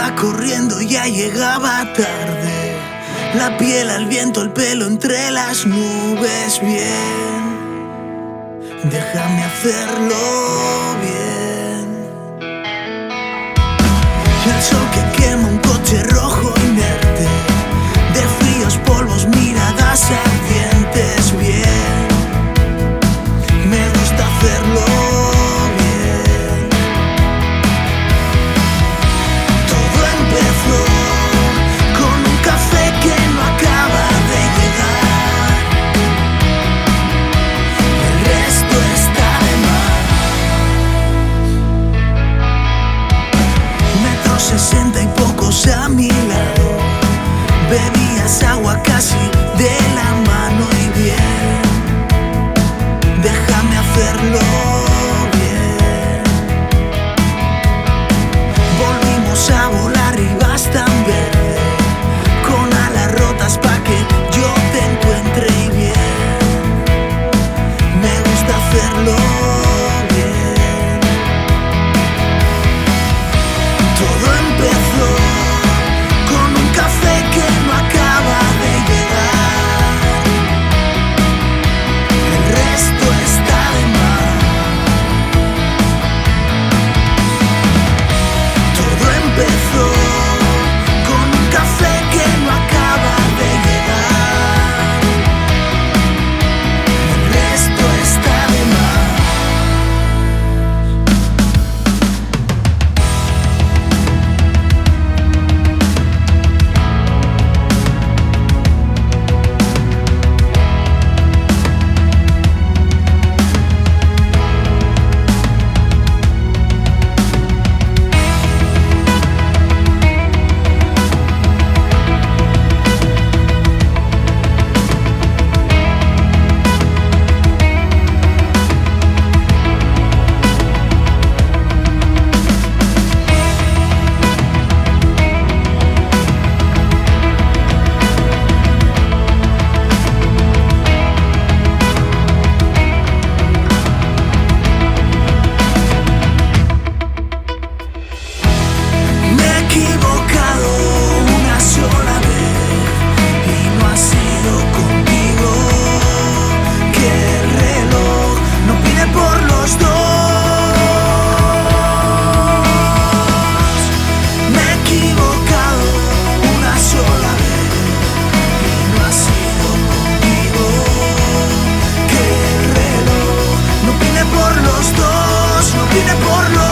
Iba corriendo, ya llegaba tarde. La piel al viento, el pelo entre las nubes. Bien, déjame hacerlo bien. El sol que quema un coche rojo inerte, de fríos polvos, miradas ardientes. Bien, me gusta hacerlo bien. Todo empezó con un café que no acaba de llegar. El resto está de más. Metro 60 y pocos a mi lado. Bebías agua casi de la mano y bien, déjame hacerlo bien. Volvimos a volar y vas tan verde, con alas rotas pa' que yo te encuentre y bien, me gusta hacerlo bien. Todo empezó con un café que no acaba de llegar. El resto está de más. Todo empezó con un café que no acaba de llegar. El resto está de más. Me he equivocado una sola vez y no ha sido contigo, que el reloj no pide por los dos. Me he equivocado una sola vez y no ha sido contigo, que el reloj no pide por los dos, no pide por los dos.